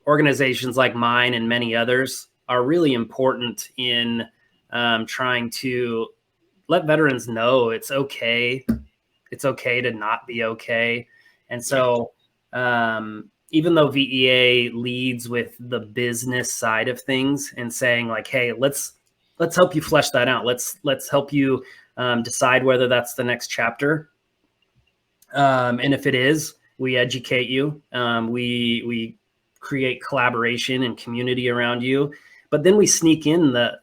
organizations like mine and many others are really important in trying to let veterans know it's okay. It's okay to not be okay. And so even though VEA leads with the business side of things and saying like, hey, let's help you flesh that out. Let's help you decide whether that's the next chapter. And if it is, we educate you. We create collaboration and community around you. But then we sneak in that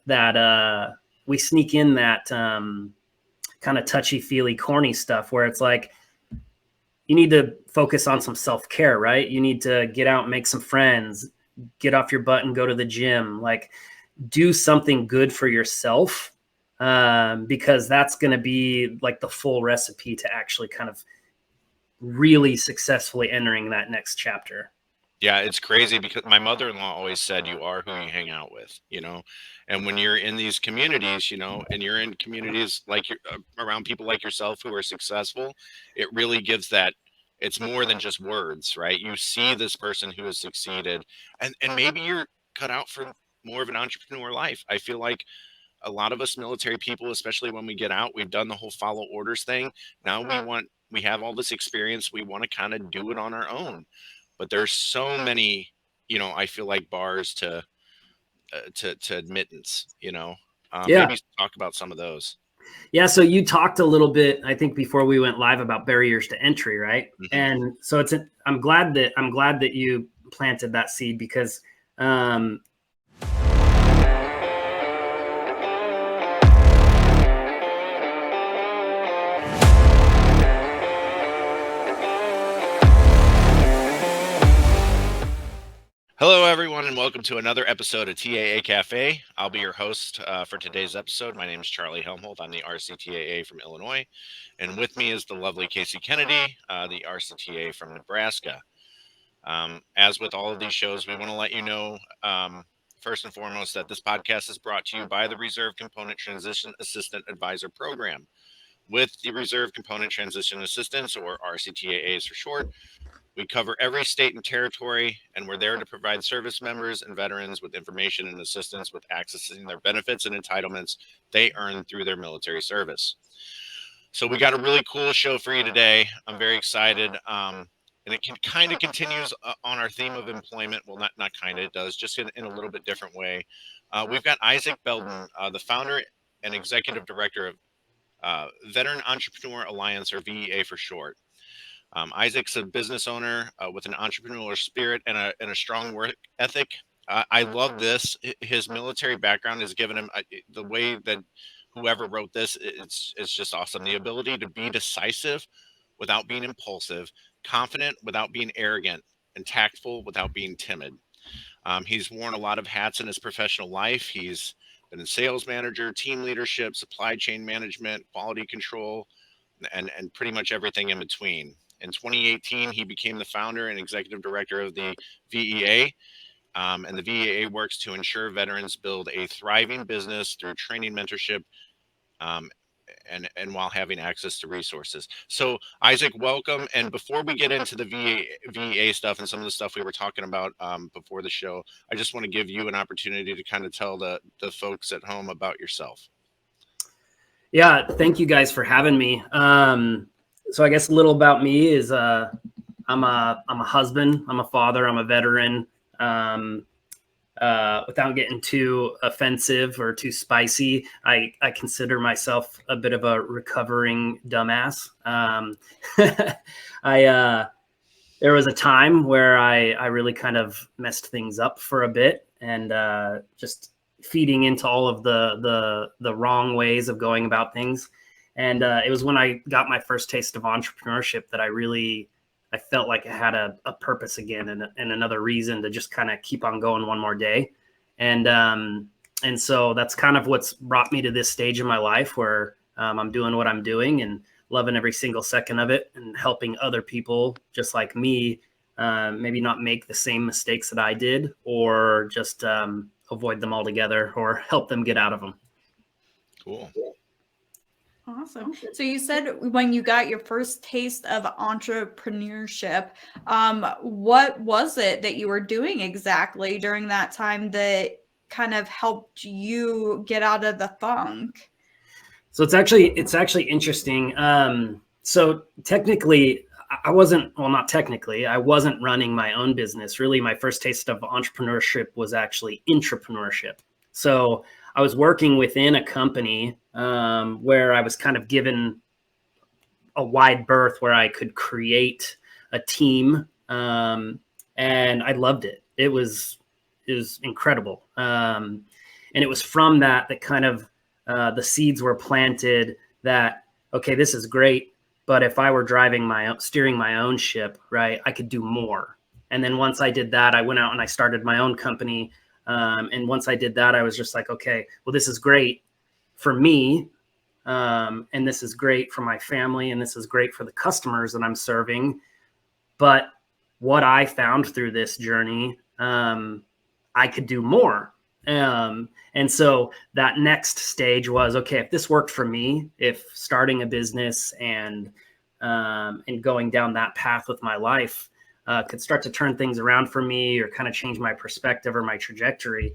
kind of touchy-feely, corny stuff where it's like, you need to focus on some self-care, right? You need to get out and make some friends, get off your butt and go to the gym, like do something good for yourself, because that's going to be like the full recipe to actually kind of really successfully entering that next chapter. Yeah, it's crazy because my mother-in-law always said, you are who you hang out with, and when you're in these communities, and you're in communities like you're around people like yourself who are successful, it really gives that. It's more than just words, right? You see this person who has succeeded, and maybe you're cut out for more of an entrepreneur life. I feel like a lot of us military people, especially when we get out, we've done the whole follow orders thing. Now we have all this experience. We want to kind of do it on our own. But there's so many, I feel like bars to admittance, Yeah. Maybe talk about some of those. Yeah. So you talked a little bit, I think, before we went live about barriers to entry, right? Mhm. And so I'm glad that you planted that seed because Hello, everyone, and welcome to another episode of TAA Cafe. I'll be your host for today's episode. My name is Charlie Helmholt. I'm the RCTAA from Illinois, and with me is the lovely Casey Kennedy, the RCTAA from Nebraska. As with all of these shows, we want to let you know, first and foremost, that this podcast is brought to you by the Reserve Component Transition Assistant Advisor Program. With the Reserve Component Transition Assistance, or RCTAAs for short, we cover every state and territory, and we're there to provide service members and veterans with information and assistance with accessing their benefits and entitlements they earn through their military service. So we got a really cool show for you today. I'm very excited. And it kind of continues on our theme of employment. Well, not kind of, it does, just in a little bit different way. We've got Isaac Belden, the founder and executive director of Veteran Entrepreneur Alliance, or VEA for short. Isaac's a business owner with an entrepreneurial spirit and a strong work ethic. I love this. His military background has given him the way that whoever wrote this, it's just awesome. The ability to be decisive without being impulsive, confident without being arrogant, and tactful without being timid. He's worn a lot of hats in his professional life. He's been a sales manager, team leadership, supply chain management, quality control, and pretty much everything in between. In 2018, he became the founder and executive director of the VEA. And the VEA works to ensure veterans build a thriving business through training, mentorship, and while having access to resources. So, Isaac, welcome. And before we get into the VEA stuff and some of the stuff we were talking about before the show, I just want to give you an opportunity to kind of tell the folks at home about yourself. Yeah, thank you guys for having me. So I guess a little about me is I'm a husband, I'm a father, I'm a veteran. Without getting too offensive or too spicy, I consider myself a bit of a recovering dumbass. There was a time where I really kind of messed things up for a bit, and just feeding into all of the wrong ways of going about things. And it was when I got my first taste of entrepreneurship that I felt like I had a purpose again and another reason to just kind of keep on going one more day. And so that's kind of what's brought me to this stage in my life where I'm doing what I'm doing and loving every single second of it and helping other people just like me, maybe not make the same mistakes that I did, or just avoid them altogether or help them get out of them. Cool. Awesome. So you said when you got your first taste of entrepreneurship, what was it that you were doing exactly during that time that kind of helped you get out of the funk? So it's actually interesting. So technically, I wasn't, well, not technically, I wasn't running my own business. Really, my first taste of entrepreneurship was actually intrapreneurship. So I was working within a company where I was kind of given a wide berth where I could create a team, and I loved it. It was incredible, and it was from that kind of the seeds were planted that okay, this is great, but if I were steering my own ship, right, I could do more. And then once I did that, I went out and I started my own company. And once I did that, I was just like, okay, well, this is great for me, and this is great for my family, and this is great for the customers that I'm serving. But what I found through this journey, I could do more. And so that next stage was okay. If this worked for me, if starting a business and going down that path with my life could start to turn things around for me or kind of change my perspective or my trajectory,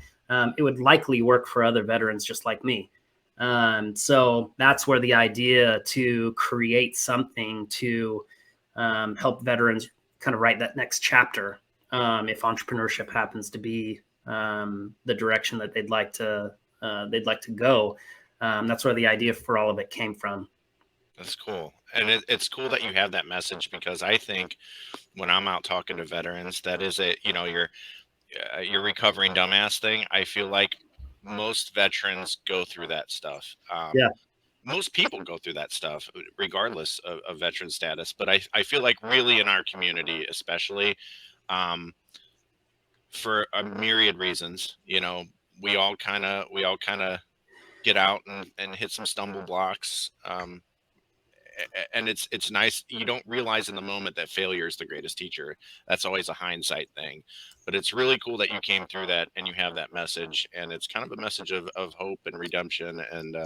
it would likely work for other veterans just like me. So that's where the idea to create something to help veterans kind of write that next chapter, if entrepreneurship happens to be the direction that they'd like to go. That's where the idea for all of it came from. That's cool. And it's cool that you have that message, because I think when I'm out talking to veterans, that is a, your recovering dumbass thing. I feel like most veterans go through that stuff. Yeah. Most people go through that stuff regardless of veteran status. But I feel like really in our community, especially, um, for a myriad reasons, we all kind of get out and hit some stumble blocks. And it's nice. You don't realize in the moment that failure is the greatest teacher. That's always a hindsight thing. But it's really cool that you came through that and you have that message. And it's kind of a message of hope and redemption. And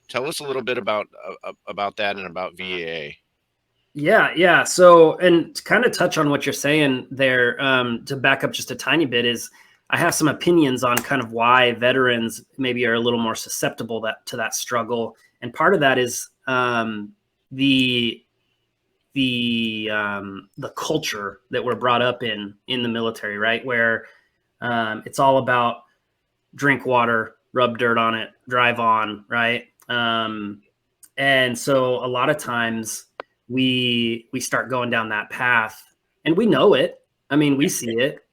tell us a little bit about that and about VAA. Yeah. So, and to kind of touch on what you're saying there, to back up just a tiny bit, is I have some opinions on kind of why veterans maybe are a little more susceptible to that struggle, and part of that is the the culture that we're brought up in the military, right? Where it's all about drink water, rub dirt on it, drive on, right? And so a lot of times we start going down that path, and we know it. I mean, we see it.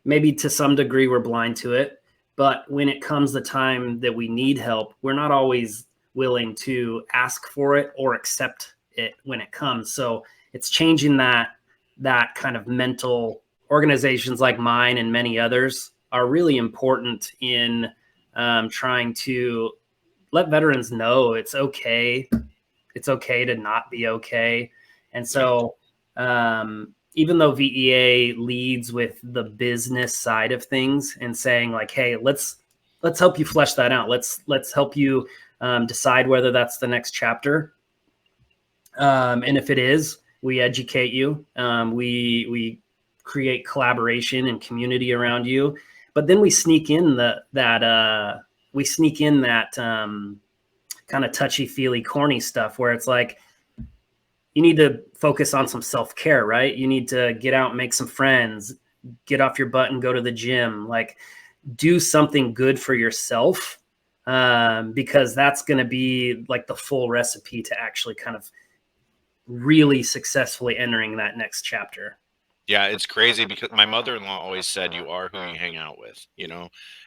Maybe to some degree we're blind to it, but when it comes the time that we need help, we're not always willing to ask for it or accept it when it comes. So it's changing that kind of mental. Organizations like mine and many others are really important in trying to let veterans know it's okay. It's okay to not be okay. And so, even though VEA leads with the business side of things and saying like, "Hey, let's help you flesh that out. Let's help you decide whether that's the next chapter." And if it is, we educate you. We create collaboration and community around you. But then we sneak in that kind of touchy feely corny stuff where it's like you need to focus on some self-care, right? You need to get out and make some friends, get off your butt and go to the gym, like do something good for yourself, because that's going to be like the full recipe to actually kind of really successfully entering that next chapter. Yeah, it's crazy because my mother-in-law always said you are who you hang out with.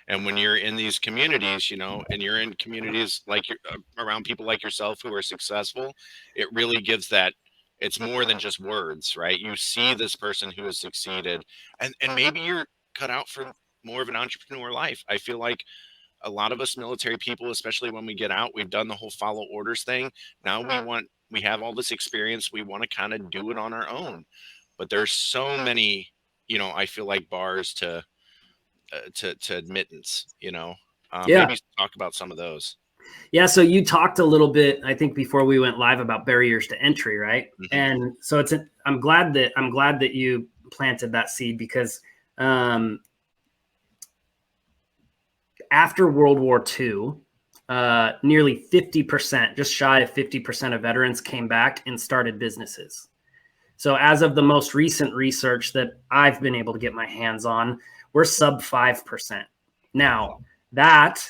And when you're in these communities, and you're in communities like you're around people like yourself who are successful, it really gives that. It's more than just words, right? You see this person who has succeeded, and maybe you're cut out for more of an entrepreneur life. I feel like a lot of us military people, especially when we get out, we've done the whole follow orders thing. Now we have all this experience. We want to kind of do it on our own, but there's so many, I feel like bars to admittance. Yeah. Maybe talk about some of those. Yeah, so you talked a little bit, I think, before we went live about barriers to entry, right? Mm-hmm. And so I'm glad that you planted that seed, because after World War II, nearly 50%, just shy of 50% of veterans came back and started businesses. So as of the most recent research that I've been able to get my hands on, we're sub 5%. Now, that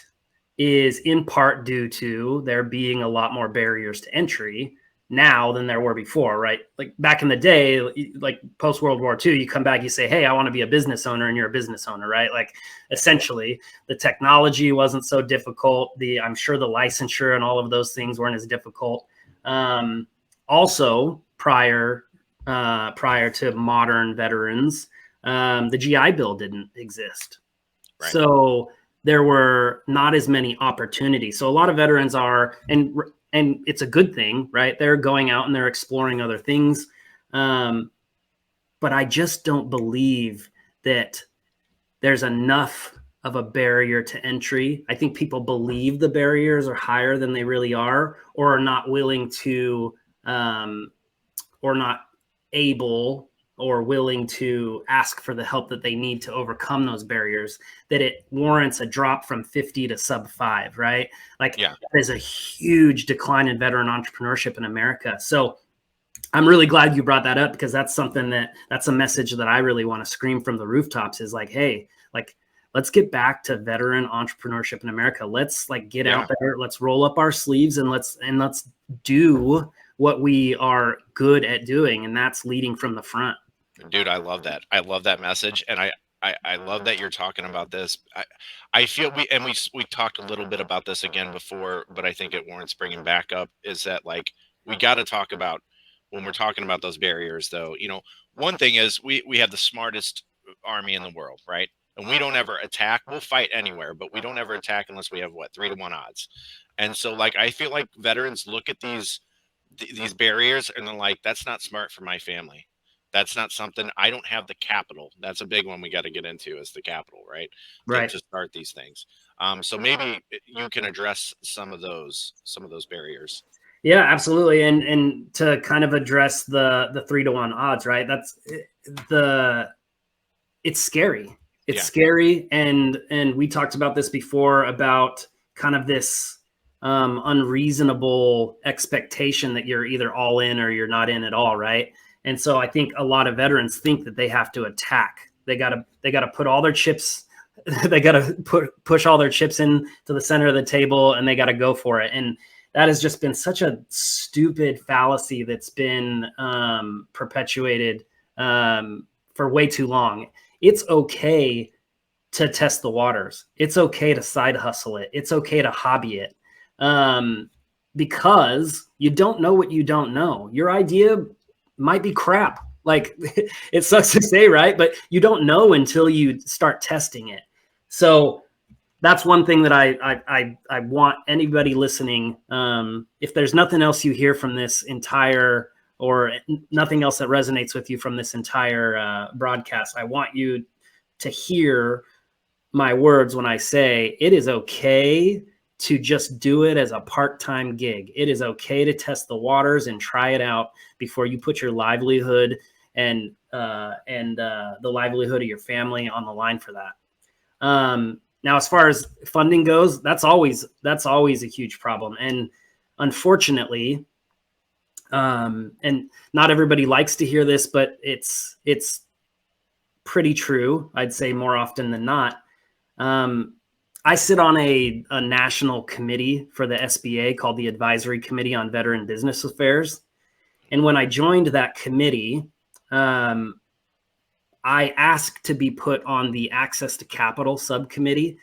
is in part due to there being a lot more barriers to entry now than there were before, right? Like back in the day, like post World War II, you come back, you say, hey, I want to be a business owner, and you're a business owner, right? Like essentially the technology wasn't so difficult. I'm sure the licensure and all of those things weren't as difficult. Also prior to modern veterans, the GI Bill didn't exist. Right. So there were not as many opportunities. So a lot of veterans are, and it's a good thing, right? They're going out and they're exploring other things. But I just don't believe that there's enough of a barrier to entry. I think people believe the barriers are higher than they really are, or are not willing to, or not able or willing to ask for the help that they need to overcome those barriers, that it warrants a drop from 50 to sub 5, right? Like there's a huge decline in veteran entrepreneurship in America. So I'm really glad you brought that up, because that's something that's a message that I really want to scream from the rooftops, is like, hey, like, let's get back to veteran entrepreneurship in America. Let's like get out there, let's roll up our sleeves, and let's do what we are good at doing, and that's leading from the front. Dude, I love that. I love that message, and I love that you're talking about this. I feel we talked a little bit about this again before, but I think it warrants bringing back up, is that like we got to talk about, when we're talking about those barriers, though. You know, one thing is we have the smartest army in the world, right? And we don't ever attack. We'll fight anywhere, but we don't ever attack unless we have 3-to-1 odds. And so like I feel like veterans look at these barriers and they're like, that's not smart for my family. That's not something, I don't have the capital. That's a big one we got to get into, is the capital, right? To start these things. So maybe you can address some of those barriers. Yeah, absolutely. And to kind of address the 3-to-1 odds, right? It's scary. It's scary. And we talked about this before, about kind of this unreasonable expectation that you're either all in or you're not in at all, right? And so I think a lot of veterans think that they have to attack. They gotta put all their chips, they gotta push all their chips in to the center of the table, and they gotta go for it. And that has just been such a stupid fallacy that's been perpetuated for way too long. It's okay to test the waters. It's okay to side hustle it. It's okay to hobby it, because you don't know what you don't know. Your idea might be crap. Like it sucks to say, right? But you don't know until you start testing it. So that's one thing that I want anybody listening. If there's nothing else you hear from this entire, or nothing else that resonates with you from this entire broadcast, I want you to hear my words when I say it is okay to just do it as a part-time gig. It is okay to test the waters and try it out before you put your livelihood and the livelihood of your family on the line for that. Now, as far as funding goes, that's always a huge problem. And unfortunately, and not everybody likes to hear this, but it's pretty true. I'd say more often than not. I sit on a national committee for the SBA called the Advisory Committee on Veteran Business Affairs. And when I joined that committee, I asked to be put on the Access to Capital subcommittee,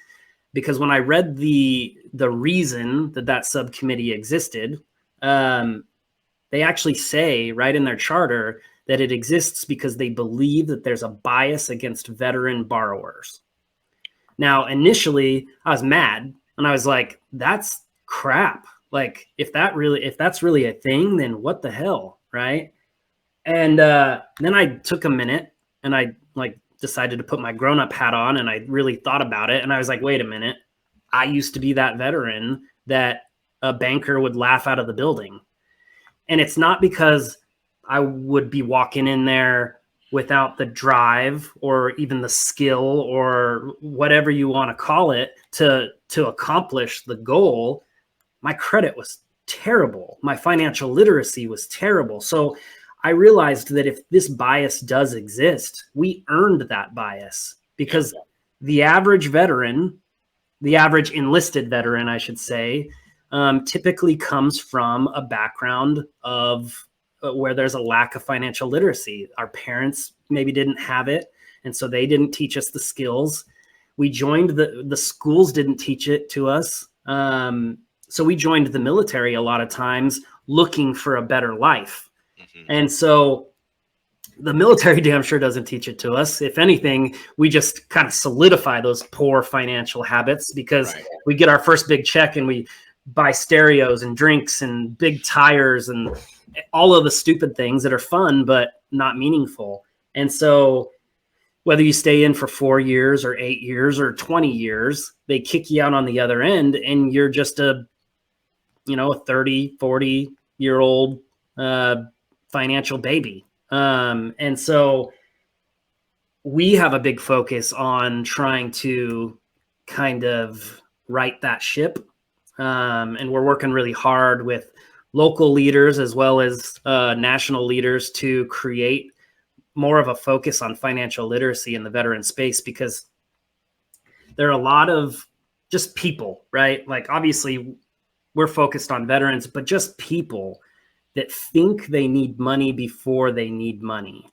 because when I read the reason that subcommittee existed, they actually say right in their charter that it exists because they believe that there's a bias against veteran borrowers. Now, initially, I was mad, and I was like, "That's crap. Like, if that's really a thing, then what the hell, right?" And then I took a minute, and I decided to put my grown-up hat on, and I really thought about it, and I was like, "Wait a minute, I used to be that veteran that a banker would laugh out of the building. And it's not because I would be walking in there without the drive or even the skill or whatever you want to call it to accomplish the goal. My credit was terrible. My financial literacy was terrible. So I realized that if this bias does exist, we earned that bias, because the average veteran, the average enlisted veteran, I should say, typically comes from a background of where there's a lack of financial literacy. Our parents maybe didn't have it, and so they didn't teach us the skills. We joined the schools didn't teach it to us. So we joined the military a lot of times looking for a better life. And so the military damn sure doesn't teach it to us. If anything, we just kind of solidify those poor financial habits, because we get our first big check and we buy stereos and drinks and big tires and all of the stupid things that are fun but not meaningful. And so whether you stay in for 4 years or 8 years or 20 years, they kick you out on the other end, and you're just a 30, 40-year-old financial baby. And so we have a big focus on trying to kind of right that ship. And we're working really hard with local leaders as well as national leaders to create more of a focus on financial literacy in the veteran space, because there are a lot of just people, right? Like, obviously we're focused on veterans, but just people that think they need money before they need money.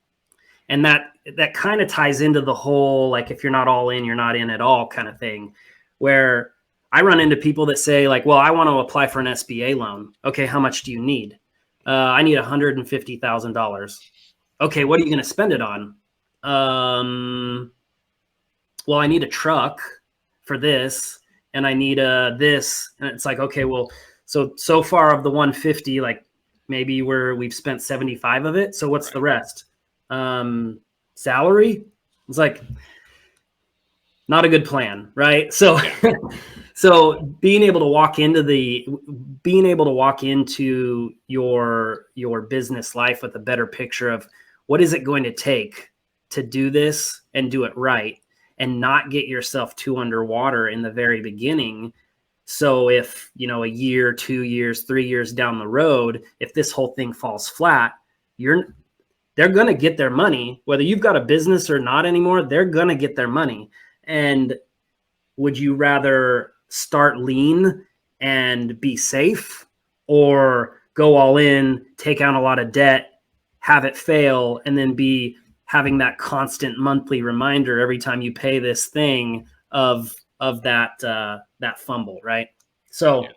And that kind of ties into the whole, like, if you're not all in, you're not in at all kind of thing, where I run into people that say, like, well, I want to apply for an SBA loan. Okay, how much do you need? I need $150,000. Okay, what are you going to spend it on? Well, I need a truck for this, and I need this. And it's like, okay, well, so far of the 150, like, maybe we've spent 75 of it. So what's the rest? Salary? It's like, not a good plan, right? So so being able to walk into your business life with a better picture of what is it going to take to do this and do it right, and not get yourself too underwater in the very beginning. So if, a year, 2 years, 3 years down the road, if this whole thing falls flat, they're going to get their money, whether you've got a business or not anymore, they're going to get their money. And would you rather start lean and be safe, or go all in, take out a lot of debt, have it fail, and then be having that constant monthly reminder every time you pay this thing of that fumble, right? So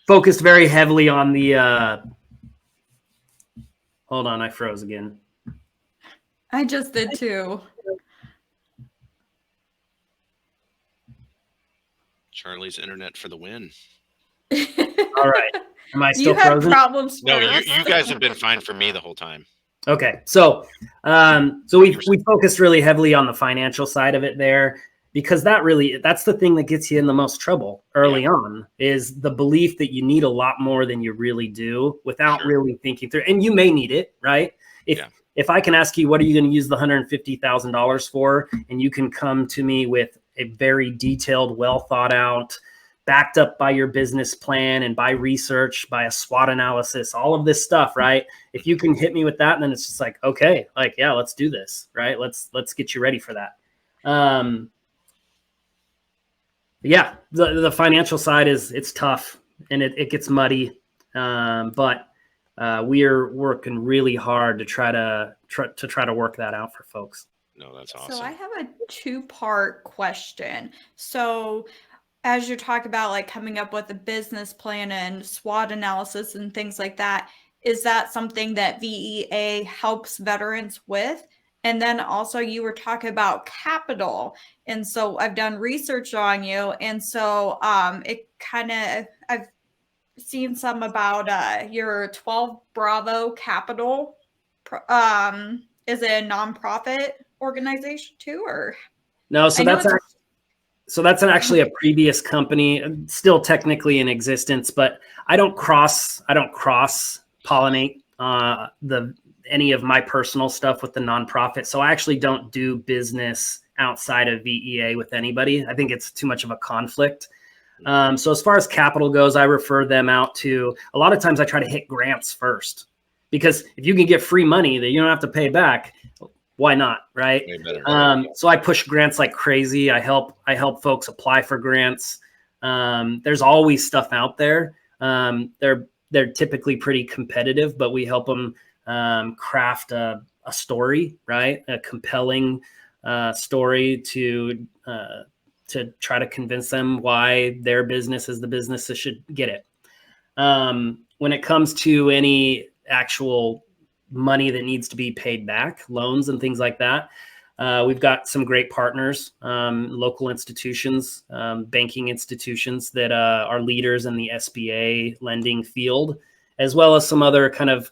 focused very heavily on the hold on, I froze again. I just did too. Charlie's internet for the win. All right. Am I still you had frozen? problems No, first. you guys have been fine for me the whole time. Okay. So we focused really heavily on the financial side of it there, because that's the thing that gets you in the most trouble early on, is the belief that you need a lot more than you really do without really thinking through. And you may need it, right? If I can ask you, what are you going to use the $150,000 for? And you can come to me with a very detailed, well thought out, backed up by your business plan and by research, by a SWOT analysis, all of this stuff, right? If you can hit me with that, then it's just like, okay, like, yeah, let's do this, right? Let's get you ready for that. Yeah, the financial side it's tough, and it gets muddy. But we are working really hard to try to work that out for folks. No, that's awesome. So I have a 2-part question. So as you talk about, like, coming up with a business plan and SWOT analysis and things like that, is that something that VEA helps veterans with? And then also you were talking about capital. And so I've done research on you. And so it kind of, I've seen some about your 12 Bravo Capital. Is it a nonprofit organization too, or? No, so So that's actually a previous company, still technically in existence, but I don't cross pollinate any of my personal stuff with the nonprofit. So I actually don't do business outside of VEA with anybody. I think it's too much of a conflict. So as far as capital goes, I refer them out to, a lot of times I try to hit grants first, because if you can get free money that you don't have to pay back, why not, right? So I push grants like crazy. I help folks apply for grants. There's always stuff out there. They're typically pretty competitive, but we help them craft a story, right? A compelling story to try to convince them why their business is the business that should get it. When it comes to any actual money that needs to be paid back, loans and things like that, we've got some great partners, local institutions, banking institutions that are leaders in the SBA lending field, as well as some other kind of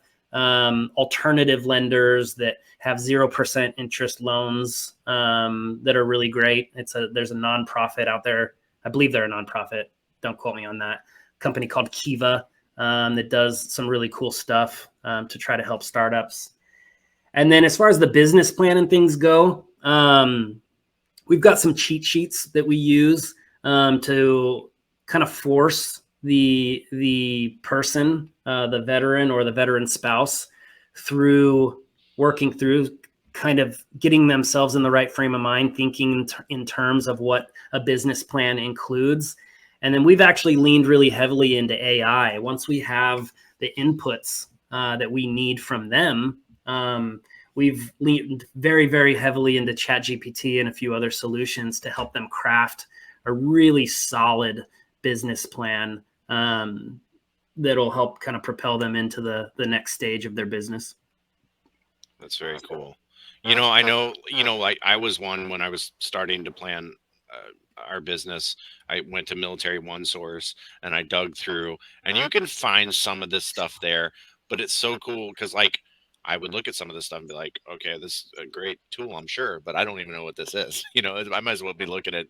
alternative lenders that have 0% interest loans that are really great. There's a nonprofit out there. I believe they're a nonprofit. Don't quote me on that. Company called Kiva that does some really cool stuff to try to help startups. And then as far as the business plan and things go, we've got some cheat sheets that we use to kind of force the person, the veteran or the veteran spouse, through working through kind of getting themselves in the right frame of mind, thinking in terms of what a business plan includes. And then we've actually leaned really heavily into AI. Once we have the inputs that we need from them, we've leaned very, very heavily into ChatGPT and a few other solutions to help them craft a really solid business plan that'll help kind of propel them into the next stage of their business. That's very cool. I know, like I was one when I was starting to plan our business. I went to Military One Source and I dug through, and you can find some of this stuff there, but it's so cool because like I would look at some of this stuff and be like, okay, this is a great tool, I'm sure, but I don't even know what this is. I might as well be looking at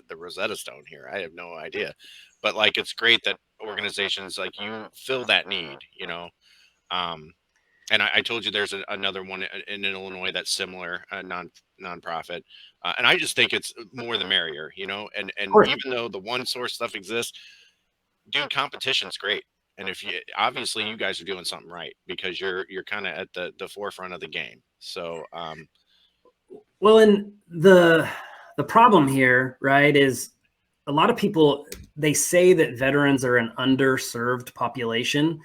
the Rosetta Stone here. I have no idea, but like, it's great that organizations like you fill that need, and I told you there's another one in Illinois that's similar, nonprofit, and I just think it's more the merrier, And even though the One Source stuff exists, dude, competition's great. And if obviously you guys are doing something right because you're kind of at the forefront of the game. So, well, and the problem here, right, is a lot of people, they say that veterans are an underserved population.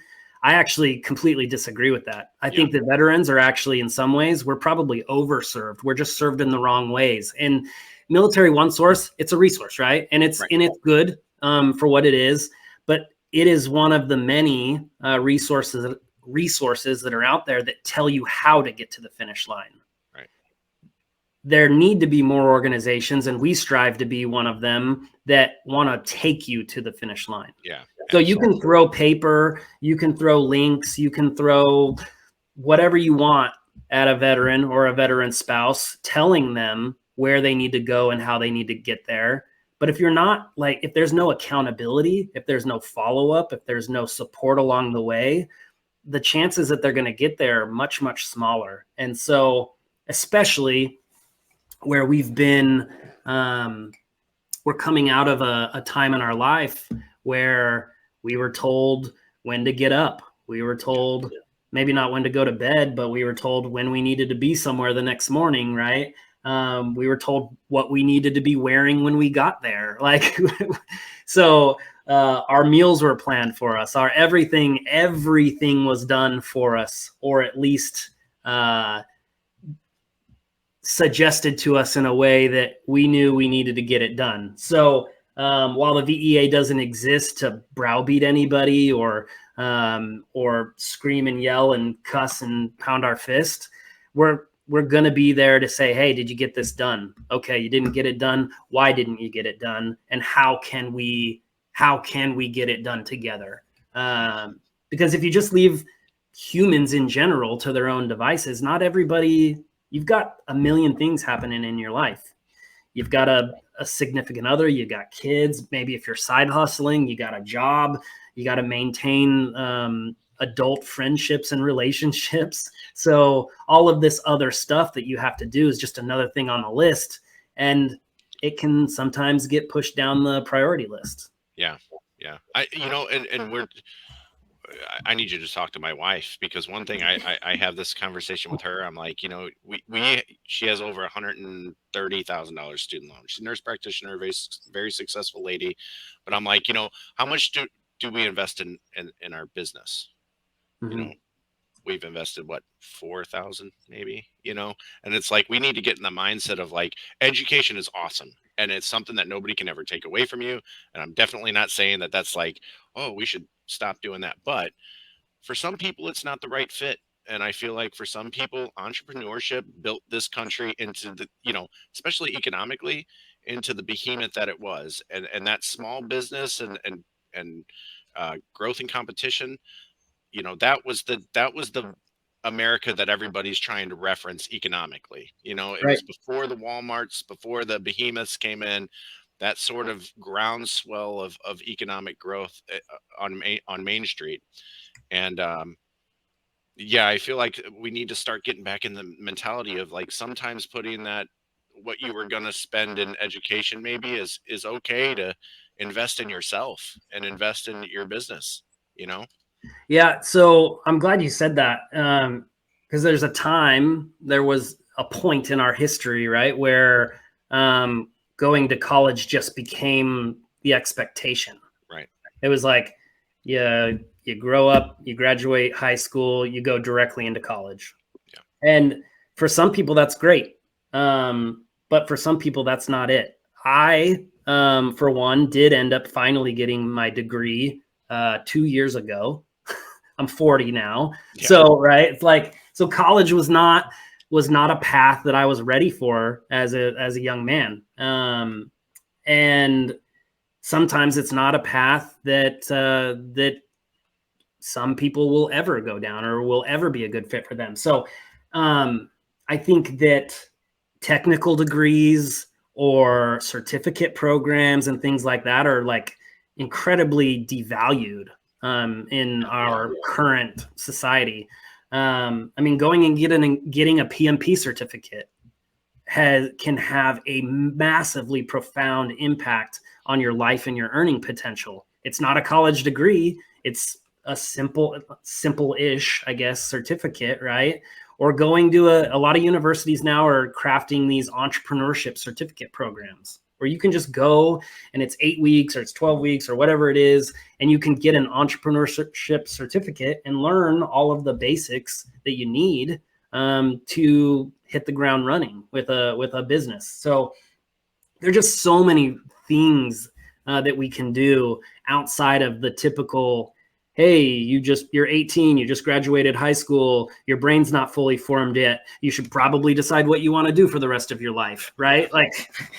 I actually completely disagree with that. I think that veterans are actually, in some ways, we're probably overserved. We're just served in the wrong ways. And Military One Source, it's a resource, right? And it's good for what it is, but it is one of the many resources that are out there that tell you how to get to the finish line. Right. There need to be more organizations, and we strive to be one of them, that want to take you to the finish line. Yeah. So you can throw paper, you can throw links, you can throw whatever you want at a veteran or a veteran spouse, telling them where they need to go and how they need to get there. But if you're not, like, if there's no accountability, if there's no follow-up, if there's no support along the way, the chances that they're going to get there are much, much smaller. And so, especially where we've been, we're coming out of a time in our life where we were told when to get up. We were told maybe not when to go to bed, but we were told when we needed to be somewhere the next morning, right? We were told what we needed to be wearing when we got there. Like, so our meals were planned for us. Our everything was done for us, or at least suggested to us in a way that we knew we needed to get it done. So while the VEA doesn't exist to browbeat anybody or scream and yell and cuss and pound our fist, we're going to be there to say, hey, did you get this done? Okay, you didn't get it done. Why didn't you get it done? And how can we get it done together? Because if you just leave humans in general to their own devices, not everybody, you've got a million things happening in your life. you've got a significant other, you got kids. Maybe if you're side hustling, you got a job, you got to maintain adult friendships and relationships. So all of this other stuff that you have to do is just another thing on the list. And it can sometimes get pushed down the priority list. Yeah. Yeah. I need you to talk to my wife, because one thing I have this conversation with her. I'm like, she has over $130,000 student loan. She's a nurse practitioner, very, very successful lady. But I'm like, how much do we invest in our business? Mm-hmm. We've invested what, 4,000 maybe, and it's like, we need to get in the mindset of like, education is awesome. And it's something that nobody can ever take away from you. And I'm definitely not saying that that's like, oh, we should stop doing that. But for some people, it's not the right fit. And I feel like for some people, entrepreneurship built this country into the, especially economically, into the behemoth that it was. And that small business and growth and competition, that was the America that everybody's trying to reference economically. It Right. was before the Walmarts, before the behemoths came in, that sort of groundswell of economic growth on Main Street. And yeah, I feel like we need to start getting back in the mentality of like, sometimes putting that, what you were going to spend in education maybe is okay to invest in yourself and invest in your business, Yeah. So I'm glad you said that. Because there was a point in our history, right, where going to college just became the expectation. Right. It was like, you grow up, you graduate high school, you go directly into college. Yeah. And for some people, that's great. But for some people, that's not it. I, for one, did end up finally getting my degree 2 years ago. I'm 40 now. Yeah. So, right. It's like, so college was not a path that I was ready for as a young man. And sometimes it's not a path that some people will ever go down or will ever be a good fit for them. So, I think that technical degrees or certificate programs and things like that are like incredibly devalued in our current society. I mean, going and getting a PMP certificate can have a massively profound impact on your life and your earning potential. It's not a college degree. It's a simple-ish, I guess, certificate, right? Or going to a lot of universities now are crafting these entrepreneurship certificate programs where you can just go and it's 8 weeks or it's 12 weeks or whatever it is. And you can get an entrepreneurship certificate and learn all of the basics that you need to hit the ground running with a business. So there are just so many things that we can do outside of the typical, hey, you're 18, you just graduated high school, your brain's not fully formed yet, you should probably decide what you want to do for the rest of your life, right? Like,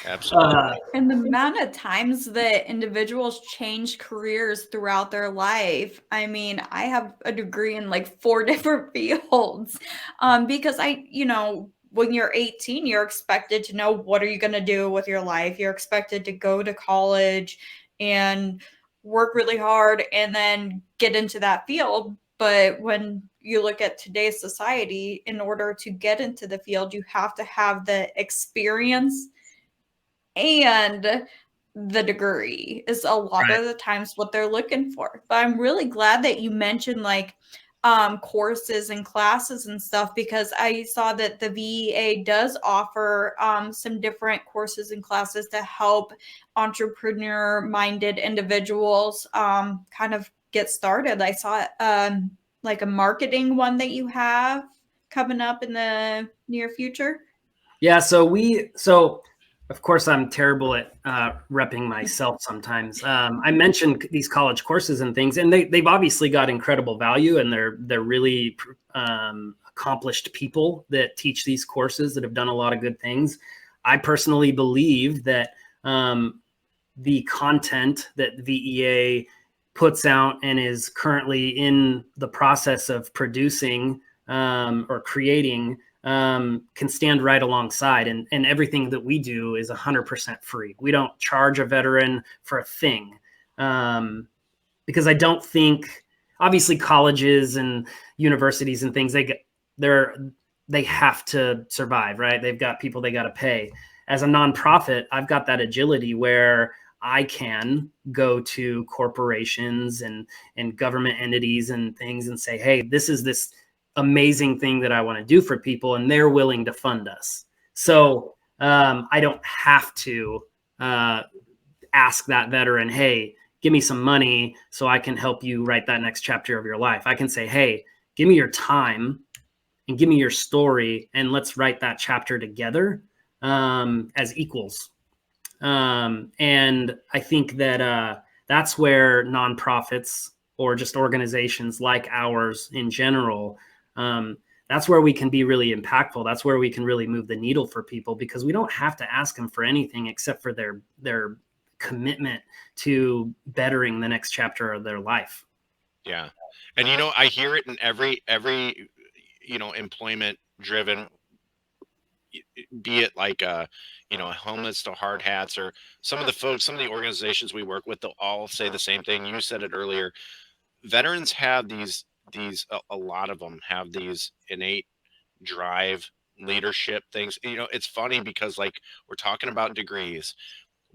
absolutely. And the amount of times that individuals change careers throughout their life. I mean, I have a degree in like 4 different fields because when you're 18, you're expected to know what are you going to do with your life. You're expected to go to college and work really hard and then get into that field. But when you look at today's society, in order to get into the field, you have to have the experience and the degree is a lot of the times what they're looking for. But I'm really glad that you mentioned like courses and classes and stuff, because I saw that the VEA does offer some different courses and classes to help entrepreneur-minded individuals kind of get started. I saw like a marketing one that you have coming up in the near future. Yeah, so of course I'm terrible at repping myself sometimes. I mentioned these college courses and things, and they've obviously got incredible value, and they're really accomplished people that teach these courses that have done a lot of good things. I personally believe that the content that VEA puts out and is currently in the process of producing or creating can stand right alongside. And everything that we do is 100% free. We don't charge a veteran for a thing, because I don't think, obviously, colleges and universities and things, they have to survive, right? They've got people they got to pay. As a nonprofit, I've got that agility where I can go to corporations and government entities and things and say, hey, this is this amazing thing that I want to do for people, and they're willing to fund us. So I don't have to ask that veteran, hey, give me some money so I can help you write that next chapter of your life. I can say, hey, give me your time and give me your story, and let's write that chapter together as equals. And I think that that's where nonprofits or just organizations like ours in general, that's where we can be really impactful. That's where we can really move the needle for people, because we don't have to ask them for anything except for their commitment to bettering the next chapter of their life. Yeah. And, I hear it in every, employment driven, be it like, helmets to hard hats, or some of the organizations we work with, they'll all say the same thing. You said it earlier. Veterans have a lot of them have these innate drive, leadership things. It's funny because, like, we're talking about degrees.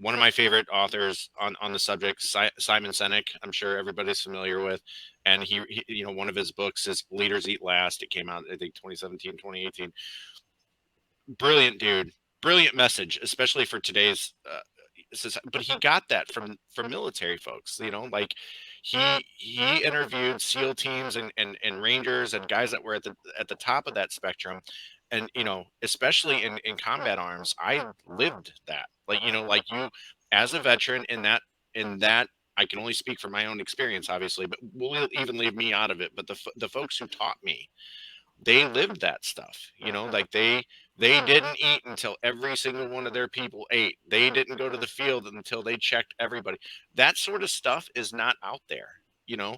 One of my favorite authors on the subject, Simon Sinek, I'm sure everybody's familiar with. And he, one of his books is Leaders Eat Last. It came out, I think, 2017, 2018. Brilliant dude, brilliant message, especially for today's, but he got that from military folks, like he interviewed SEAL teams and Rangers and guys that were at the top of that spectrum. And, especially in combat arms, I lived that, like, like you, as a veteran, in that I can only speak from my own experience, obviously, but we'll even leave me out of it. But the folks who taught me, they lived that stuff, like they didn't eat until every single one of their people ate. They didn't go to the field until they checked everybody. That sort of stuff is not out there.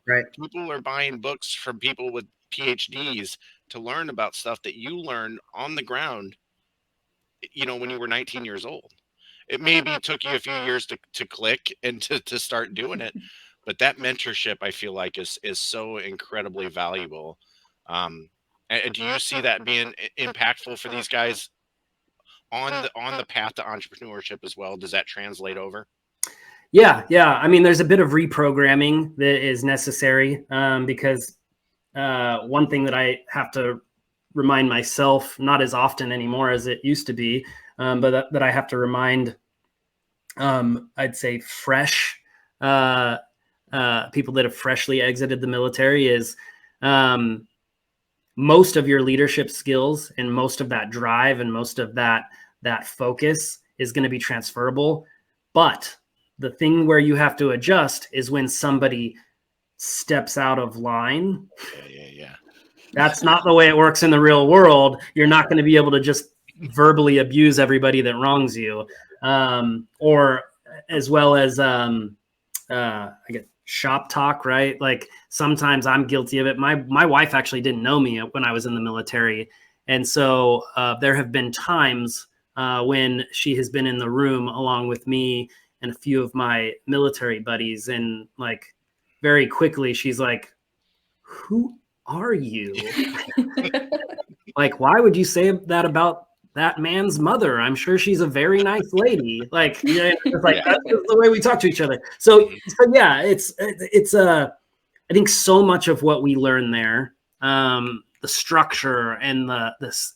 Right. People are buying books from people with PhDs to learn about stuff that you learned on the ground, when you were 19 years old. It maybe took you a few years to click and to start doing it, but that mentorship, I feel like, is so incredibly valuable. And do you see that being impactful for these guys on the path to entrepreneurship as well? Does that translate over? Yeah. I mean, there's a bit of reprogramming that is necessary, because one thing that I have to remind myself, not as often anymore as it used to be, but that I have to remind, I'd say, fresh people that have freshly exited the military is, most of your leadership skills and most of that drive and most of that focus is going to be transferable. But the thing where you have to adjust is when somebody steps out of line. Yeah. That's not the way it works in the real world. You're not going to be able to just verbally abuse everybody that wrongs you, or as well as I get shop talk, right? Like, sometimes I'm guilty of it. My wife actually didn't know me when I was in the military, and so there have been times when she has been in the room along with me and a few of my military buddies, and like very quickly she's like, "Who are you?" Like, why would you say that about that man's mother? I'm sure she's a very nice lady. Like, it's like, that's just the way we talk to each other. So yeah, it's I think so much of what we learn there, the structure and this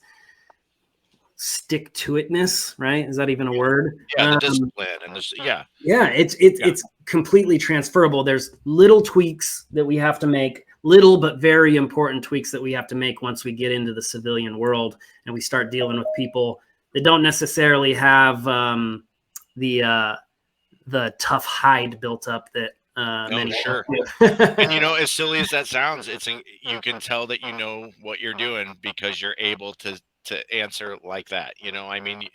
stick to itness, right? Is that even a word? Yeah, the discipline and it's completely transferable. There's little tweaks that we have to make, little but very important tweaks that we have to make once we get into the civilian world and we start dealing with people that don't necessarily have the tough hide built up that many sure. do. And as silly as that sounds, you can tell that you know what you're doing because you're able to answer like that. I mean,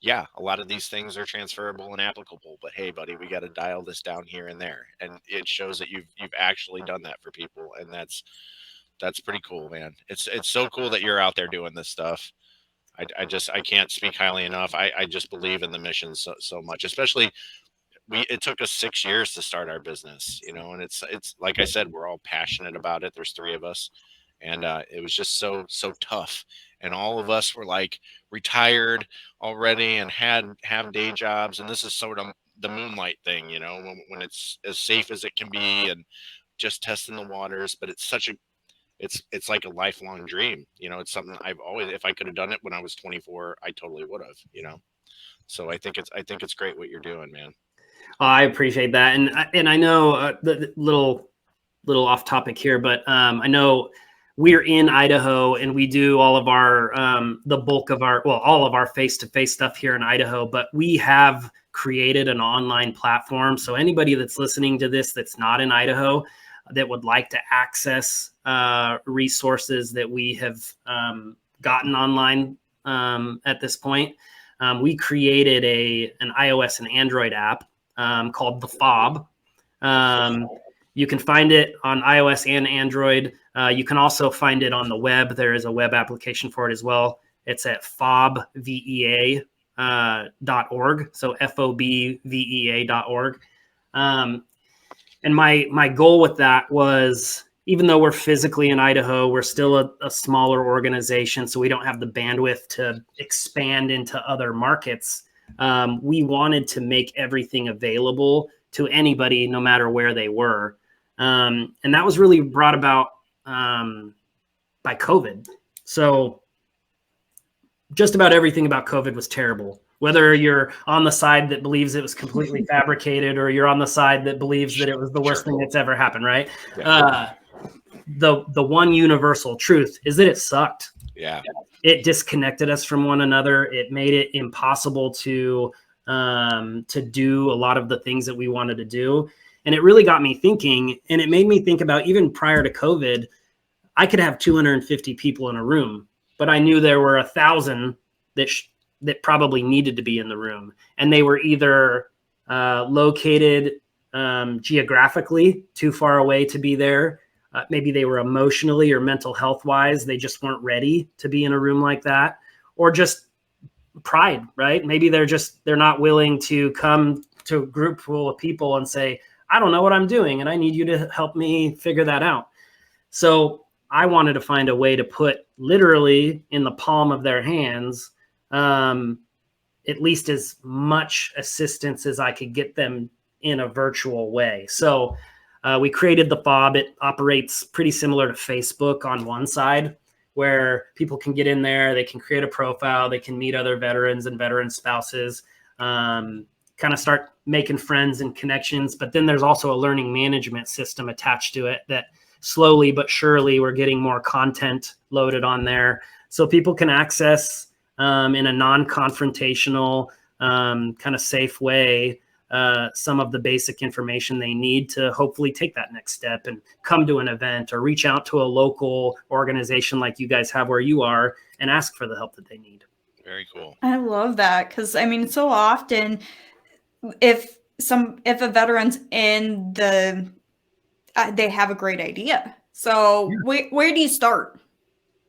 yeah, a lot of these things are transferable and applicable, but hey, buddy, we got to dial this down here and there, and it shows that you've actually done that for people, and that's That's pretty cool, man. It's so cool that you're out there doing this stuff. I can't speak highly enough. I just believe in the mission so much, especially it took us 6 years to start our business, and it's like I said, we're all passionate about it. There's 3 of us, and it was just so tough. And all of us were like retired already and have day jobs. And this is sort of the moonlight thing, when it's as safe as it can be and just testing the waters. But it's like a lifelong dream. It's something I've always, if I could have done it when I was 24, I totally would have. So I think it's great what you're doing, man. I appreciate that, and I know the little off topic here, but I know we're in Idaho and we do all of our the bulk of all of our face-to-face stuff here in Idaho, but we have created an online platform. So anybody that's listening to this that's not in Idaho that would like to access resources that we have gotten online at this point, we created an iOS and Android app called the Fob. You can find it on iOS and Android. You can also find it on the web. There is a web application for it as well. It's at fobvea.org. So FOBVEA.org. And my goal with that was, even though we're physically in Idaho, we're still a smaller organization, so we don't have the bandwidth to expand into other markets. We wanted to make everything available to anybody, no matter where they were. And that was really brought about by COVID. So just about everything about COVID was terrible. Whether you're on the side that believes it was completely fabricated, or you're on the side that believes that it was the worst thing that's ever happened, right? Yeah. The one universal truth is that it sucked. Yeah. It disconnected us from one another. It made it impossible to do a lot of the things that we wanted to do. And it really got me thinking, and it made me think about, even prior to COVID, I could have 250 people in a room, but I knew there were 1,000 that probably needed to be in the room. And they were either located geographically too far away to be there. Maybe they were emotionally or mental health wise, they just weren't ready to be in a room like that, or just pride, right? Maybe they're not willing to come to a group full of people and say, I don't know what I'm doing, and I need you to help me figure that out. So I wanted to find a way to put literally in the palm of their hands at least as much assistance as I could get them in a virtual way. So we created the Fob. It operates pretty similar to Facebook on one side, where people can get in there, they can create a profile, they can meet other veterans and veteran spouses, kind of start making friends and connections. But then there's also a learning management system attached to it that slowly but surely we're getting more content loaded on there, so people can access in a non-confrontational, kind of safe way some of the basic information they need to hopefully take that next step and come to an event or reach out to a local organization like you guys have where you are and ask for the help that they need. Very cool. I love that, because I mean, so often if a veteran's in they have a great idea. So yeah. Where do you start?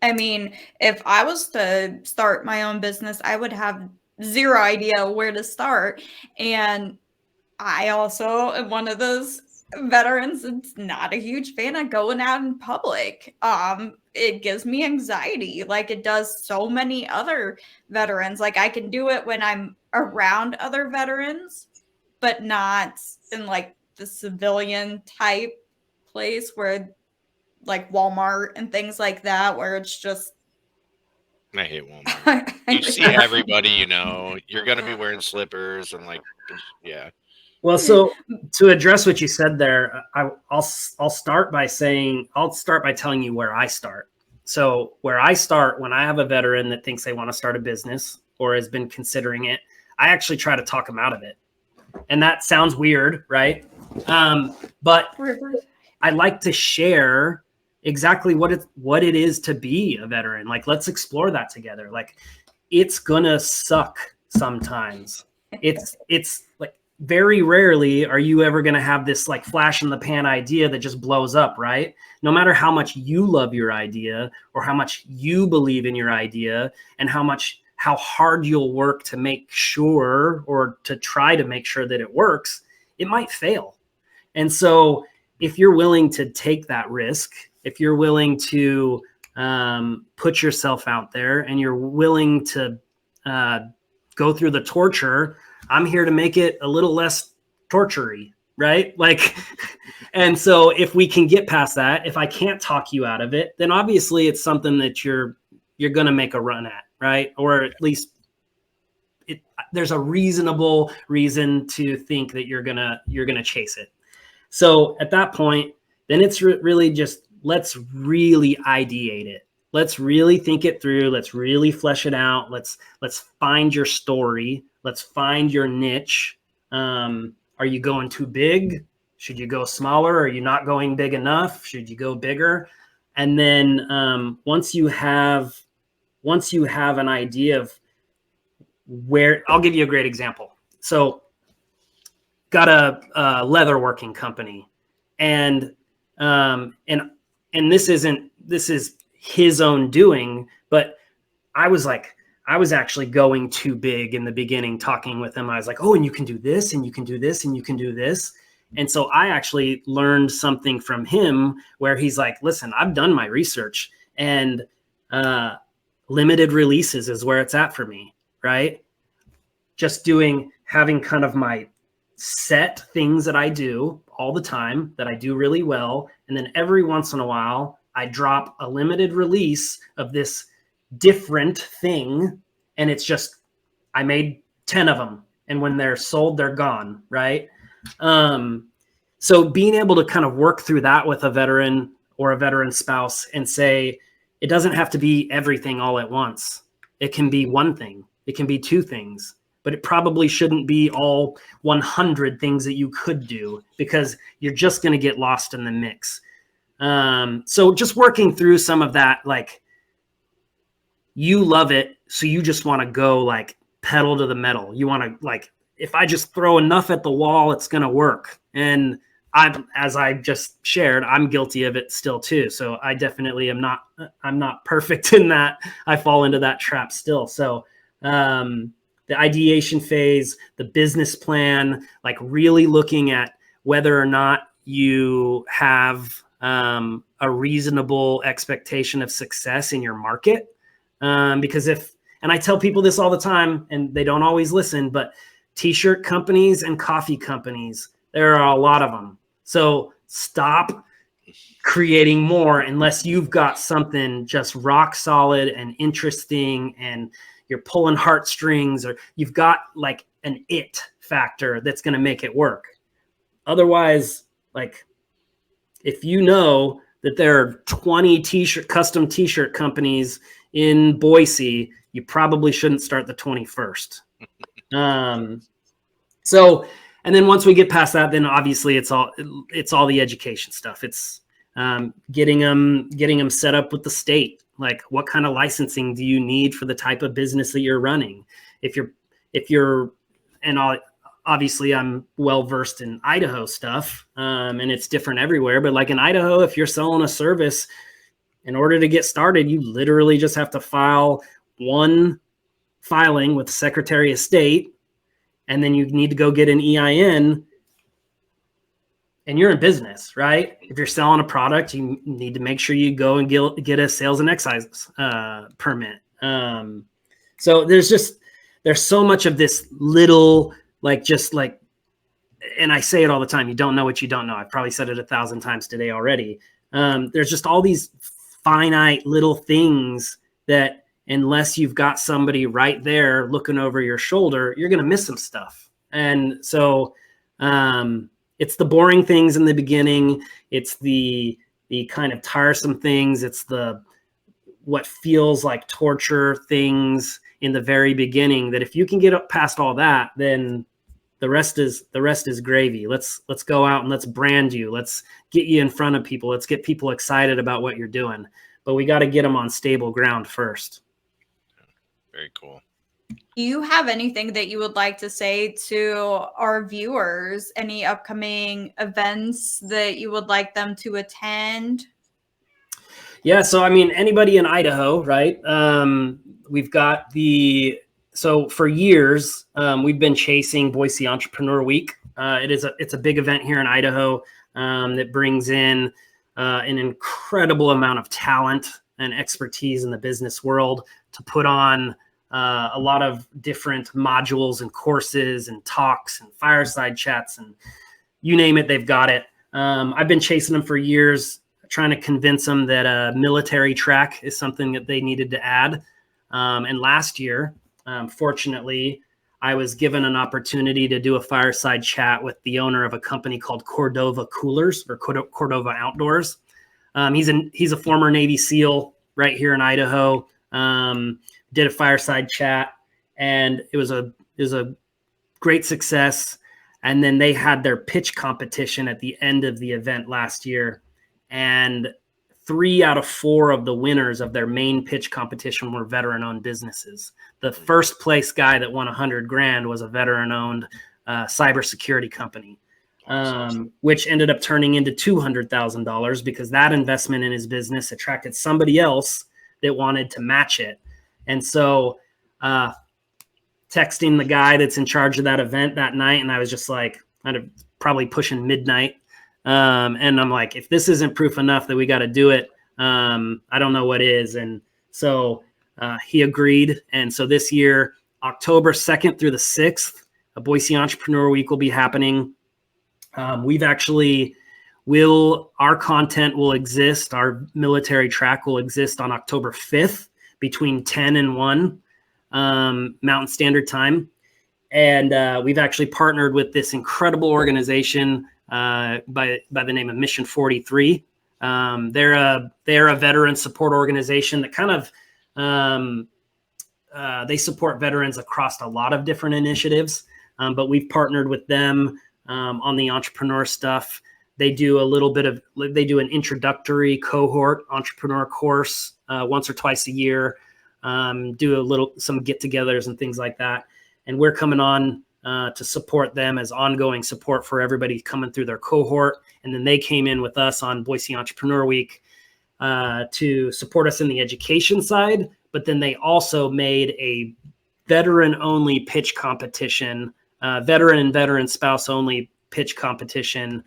I mean, if I was to start my own business, I would have zero idea where to start. And I also am one of those veterans that's not a huge fan of going out in public. It gives me anxiety, like it does so many other veterans. Like, I can do it when I'm around other veterans, but not in like the civilian type place where, like Walmart and things like that, where it's just, I hate Walmart. You see everybody, you're going to be wearing slippers and yeah. Well, so to address what you said there, I'll start by telling you where I start. So where I start, when I have a veteran that thinks they want to start a business or has been considering it, I actually try to talk them out of it. And that sounds weird, right? But I like to share exactly what it is to be a veteran. Like, let's explore that together. Like, it's gonna suck sometimes. It's like, very rarely are you ever going to have this like flash in the pan idea that just blows up, right? No matter how much you love your idea or how much you believe in your idea and how hard you'll work to make sure or to try to make sure that it works, it might fail. And so if you're willing to take that risk, if you're willing to put yourself out there and you're willing to go through the torture, I'm here to make it a little less torture-y, right? Like, and so if we can get past that, if I can't talk you out of it, then obviously it's something that you're going to make a run at, right? Or at least there's a reasonable reason to think that you're going to chase it. So at that point, then it's really just, let's really ideate it. Let's really think it through. Let's really flesh it out. Let's find your story. Let's find your niche. Are you going too big? Should you go smaller? Are you not going big enough? Should you go bigger? And then once you have an idea of where, I'll give you a great example. So got a leather working company, and this is his own doing, but I was actually going too big in the beginning, talking with him. I was like, oh, and you can do this, and you can do this, and you can do this. And so I actually learned something from him where he's like, listen, I've done my research, and limited releases is where it's at for me, right? Just having kind of my set things that I do all the time that I do really well. And then every once in a while, I drop a limited release of this different thing. And it's just, I made 10 of them. And when they're sold, they're gone. Right. So being able to kind of work through that with a veteran or a veteran spouse and say, it doesn't have to be everything all at once. It can be one thing. It can be two things, but it probably shouldn't be all 100 things that you could do, because you're just going to get lost in the mix. So just working through some of that, like, you love it, so you just want to go like pedal to the metal. You want to, like, if I just throw enough at the wall, it's going to work. And as I just shared, I'm guilty of it still too. So I definitely I'm not perfect in that. I fall into that trap still. So the ideation phase, the business plan, like really looking at whether or not you have a reasonable expectation of success in your market. Because and I tell people this all the time and they don't always listen, but t-shirt companies and coffee companies, there are a lot of them. So stop creating more unless you've got something just rock solid and interesting and you're pulling heartstrings, or you've got like an it factor that's going to make it work. Otherwise, like, if you know that there are 20 custom t-shirt companies in Boise, you probably shouldn't start the 21st. So, and then once we get past that, then obviously it's all the education stuff. It's getting them set up with the state. Like, what kind of licensing do you need for the type of business that you're running? If you're, and obviously I'm well versed in Idaho stuff, and it's different everywhere. But like in Idaho, if you're selling a service, in order to get started, you literally just have to file one filing with the Secretary of State, and then you need to go get an EIN, and you're in business, right? If you're selling a product, you need to make sure you go and get a sales and excise permit. So there's so much of this little, like, just like, and I say it all the time, you don't know what you don't know. I've probably said it 1,000 times today already. There's just all these finite little things that, unless you've got somebody right there looking over your shoulder, you're going to miss some stuff. And so it's the boring things in the beginning. It's the kind of tiresome things. It's what feels like torture things in the very beginning, that if you can get up past all that, then the rest is gravy. Let's go out and let's brand you. Let's get you in front of people. Let's get people excited about what you're doing. But we got to get them on stable ground first. Very cool. Do you have anything that you would like to say to our viewers? Any upcoming events that you would like them to attend? Yeah, so I mean, anybody in Idaho, right? We've got so for years, we've been chasing Boise Entrepreneur Week. It's a big event here in Idaho that brings in an incredible amount of talent and expertise in the business world to put on a lot of different modules and courses and talks and fireside chats and you name it, they've got it. I've been chasing them for years, trying to convince them that a military track is something that they needed to add. And last year, fortunately, I was given an opportunity to do a fireside chat with the owner of a company called Cordova Coolers or Cordova Outdoors. He's a former Navy SEAL right here in Idaho. Did a fireside chat, and it was a great success. And then they had their pitch competition at the end of the event last year, and 3 out of 4 of the winners of their main pitch competition were veteran-owned businesses. The first place guy that won $100,000 was a veteran-owned cybersecurity company, which ended up turning into $200,000 because that investment in his business attracted somebody else that wanted to match it. And so texting the guy that's in charge of that event that night, and I was just like, probably pushing midnight. And I'm like, if this isn't proof enough that we got to do it, I don't know what is. And so he agreed. And so this year, October 2nd through the 6th, a Boise Entrepreneur Week will be happening. Our content will exist. Our military track will exist on October 5th between 10 and 1 Mountain Standard Time. And we've actually partnered with this incredible organization by the name of Mission 43. They're a veteran support organization that kind of they support veterans across a lot of different initiatives. But we've partnered with them on the entrepreneur stuff. They do an introductory cohort entrepreneur course once or twice a year. Do some get-togethers and things like that. And we're coming on to support them as ongoing support for everybody coming through their cohort. And then they came in with us on Boise Entrepreneur Week to support us in the education side. But then they also made a veteran-only pitch competition, veteran and veteran spouse-only pitch competition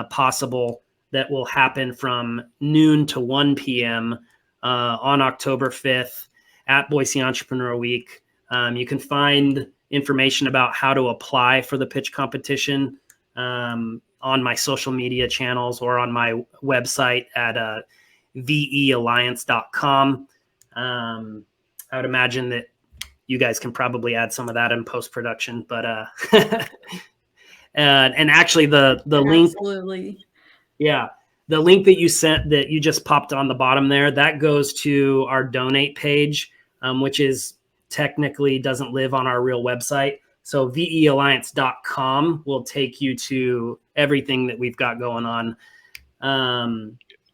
possible that will happen from noon to 1 p.m. On October 5th at Boise Entrepreneur Week. You can find information about how to apply for the pitch competition on my social media channels or on my website at vealliance.com. I would imagine that you guys can probably add some of that in post-production, but and actually the link, absolutely, yeah, the link that you sent that you just popped on the bottom there, that goes to our donate page, which is technically doesn't live on our real website. So vealliance.com will take you to everything that we've got going on.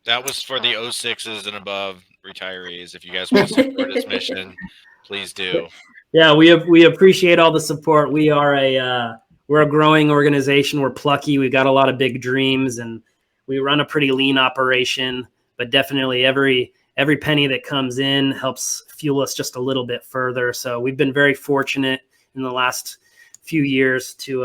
That was for the 06s and above retirees. If you guys want to support his mission, please do. Yeah, we appreciate all the support. We're a growing organization. We're plucky. We've got a lot of big dreams, and we run a pretty lean operation. But definitely every penny that comes in helps fuel us just a little bit further. So we've been very fortunate in the last few years to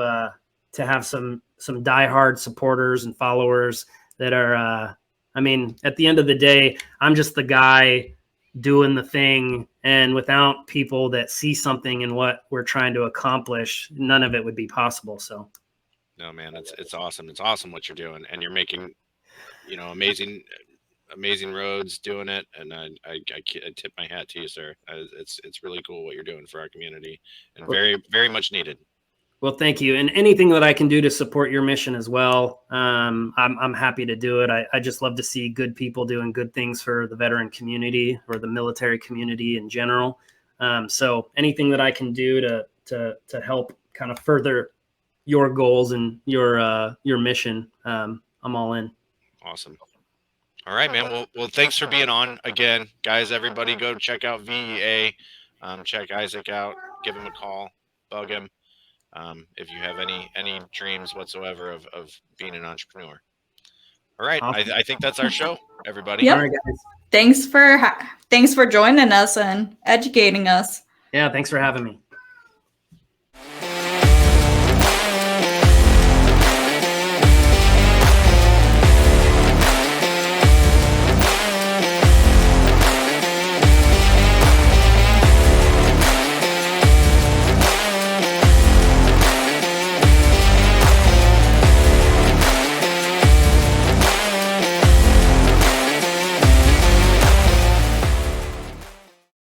have some diehard supporters and followers that are. I mean, at the end of the day, I'm just the guy doing the thing, and without people that see something in what we're trying to accomplish, none of it would be possible. So, no, man, it's awesome. It's awesome what you're doing, and you're making, amazing roads doing it. And I tip my hat to you, sir. It's really cool what you're doing for our community, and very, very much needed. Well, thank you. And anything that I can do to support your mission as well, I'm happy to do it. I just love to see good people doing good things for the veteran community or the military community in general. So anything that I can do to help kind of further your goals and your mission, I'm all in. Awesome. All right, man. Well, thanks for being on again, guys. Everybody go check out VEA. Check Isaac out. give him a call, bug him. If you have any dreams whatsoever of being an entrepreneur. All right. Awesome. I think that's our show, everybody. Yep. All right, guys. Thanks for joining us and educating us. Yeah, thanks for having me.